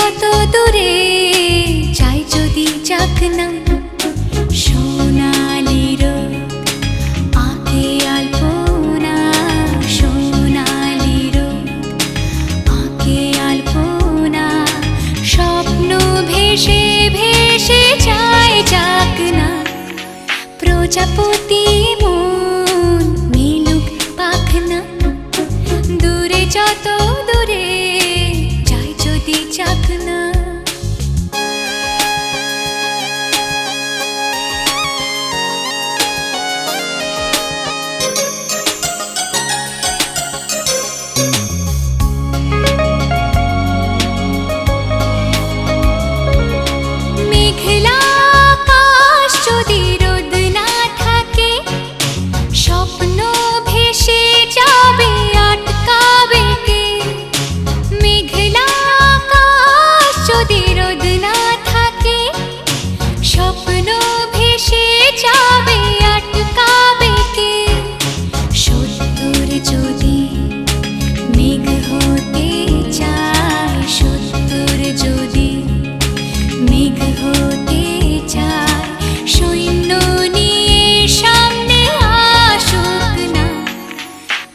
যত দূরে যাই যদি যাক না, সোনালি রোদ আঁকে আলপনা, সোনালি রোদ আঁকে আলপনা। স্বপ্ন ভেসে ভেসে যায় যাক না, প্রজাপতি মন মিলুক পাখনা। দূরে যত দূরে যাই যদি যাক না। মেঘলা আকাশ যদি রোদ না থাকে, স্বপ্ন ভেসে যাবে আটকাবে কে? মেঘলা আকাশ যদি রোদ না থাকে, স্বপ্ন ভেসে যাবে আটকাবে কে? সত্তর যদি মেঘ হতে চায়, সত্তর যদি মেঘ হতে চায়, সৈন্য নিয়ে সামনে আসুক না,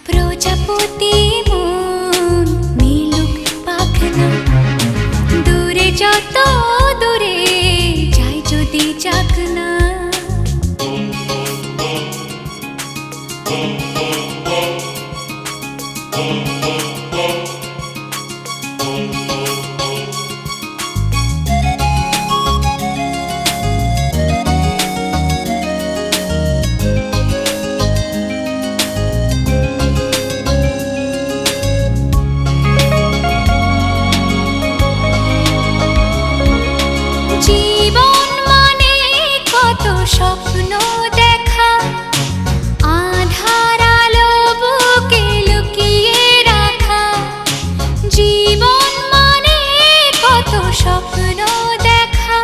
প্রজাপতি মন মিলুক পাখনা। দূরে যত দূরে যাই যদি যাক না। জীবন মানে কত স্বপ্ন দেখা, আধার আলো বুকে লুকিয়ে রাখা। জীবন মানে কত স্বপ্ন দেখা,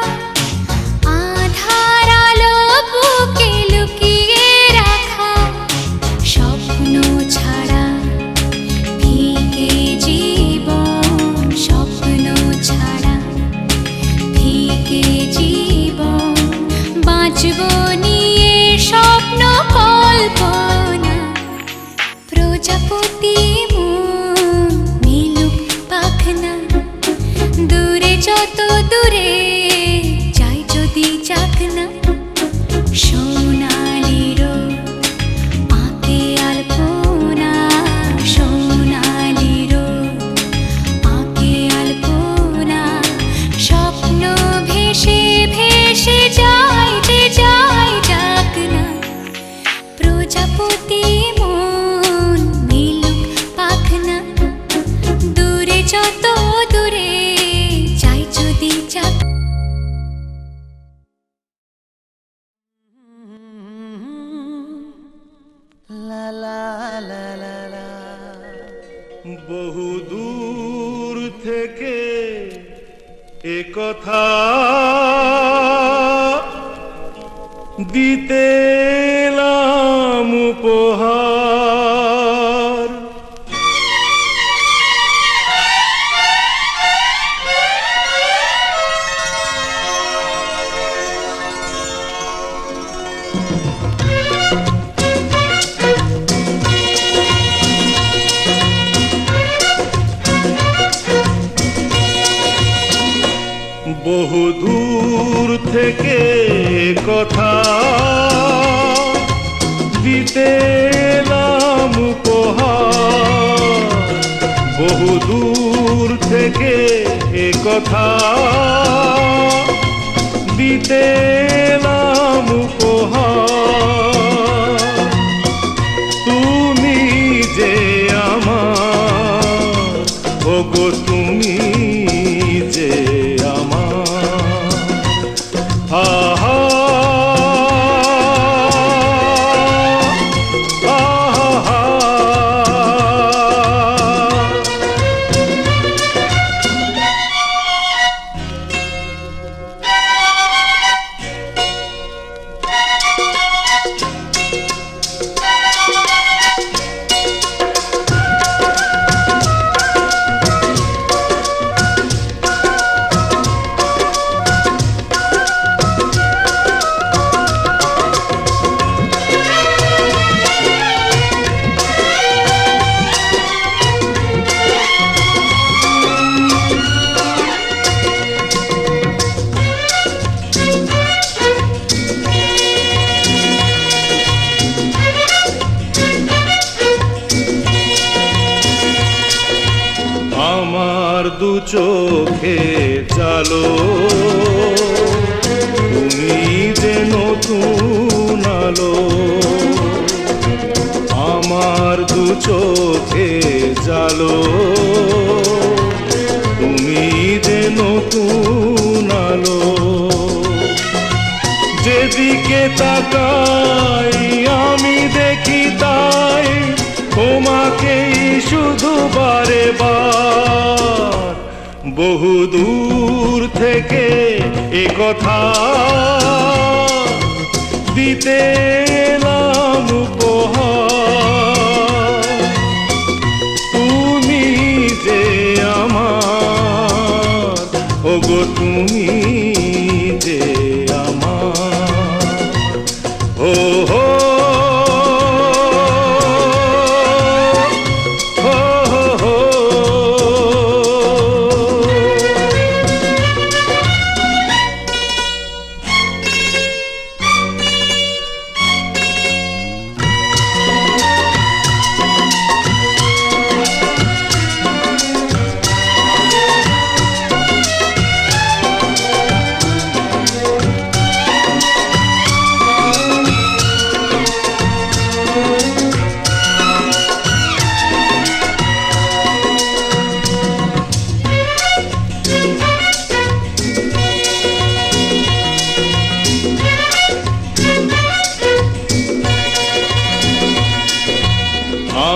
আধার আলো বুকে লুকিয়ে রাখা। স্বপ্ন ছাড়া ফিকে জীবন, স্বপ্ন ছাড়া ফিকে জীবন। বাঁচব নিয়ে স্বপ্ন কল্পনা, প্রজাপতি মন মিলুক পাখনা। দূরে যত দূরে যাই যদি যাক না, সোনালি রোদ আঁকে আলপনা, সোনালি রোদ আঁকে আলপনা। স্বপ্ন ভেসে ভেসে যায় যে যায় যাক না, প্রজাপতি মন মিলুক পাখনা। দূরে যত দূরে যাই যদি যাক। লা লা লা লা লা। বহু দূর থেকে এ কথা দিতে এলাম উপহার। বহু দূর থেকে কথা দিতে এলাম উপহার। বহু দূর থেকে কথা দিতে এলাম উপহার। তুমি যে আমার, ওগো তুমি যে আহা আহা। দু চোখে চালো, তুমি যে নতুন আলো। আমার দু চোখে জালো, তুমি যে নতুন আলো। যেদিকে তাকাই আমি দেখি তাই তোমাকেই শুধু বারে বার। বহু দূর থেকে এ কথা দিতে এলাম উপহার। তুমি যে আমার, ওগো তুমি যে আমার। ও হো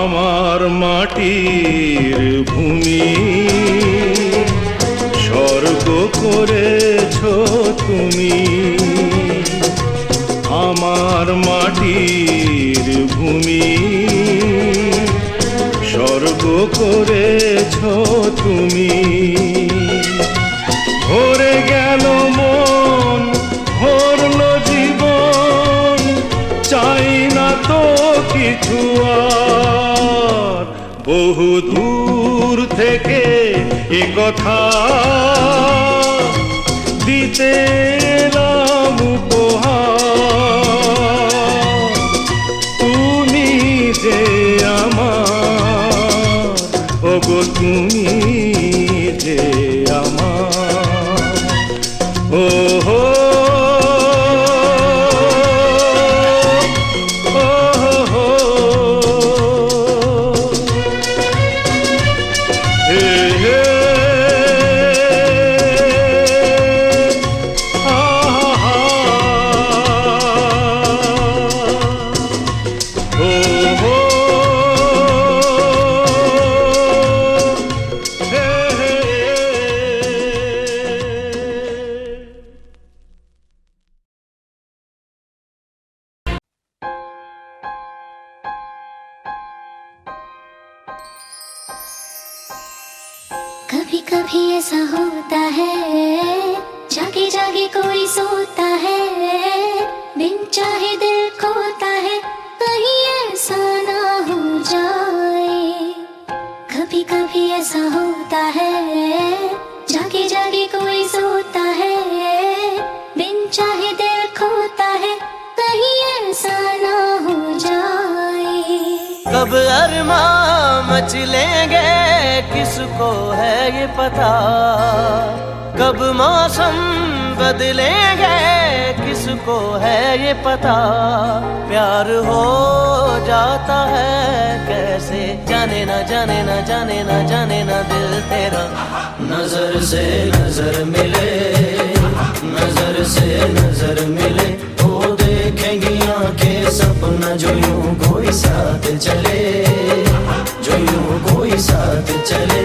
আমার মাটির ভূমি স্বর্গ করেছ তুমি। আমার মাটির ভূমি স্বর্গ করেছ তুমি। ভরে গেল মন, ভরল জীবন, চাই না তো কিছু আর। বহু দূর থেকে এ কথা দিতে এলাম উপহার। তুমি যে আমার, ওগো তুমি যে আমার। ও হো कभी कभी ऐसा होता है, जागे जागे कोई सोता है, बिन चाहे दिल खोता है, कहीं ऐसा ना हो जाए। कभी कभी ऐसा होता है, जागे जागे कोई सोता है, बिन चाहे दिल खोता है, कहीं ऐसा ना हो जाए। कब अरमां मचलेंगे किसको है ये पता, कब मौसम बदलेंगे किसको है ये पता। प्यार हो जाता है कैसे, जाने ना जाने ना जाने ना जाने ना दिल तेरा। नजर से नजर मिले, नजर से नजर मिले, वो देखेंगी आंखें सपना जो यूं कोई साथ चले, जो यूं कोई साथ चले।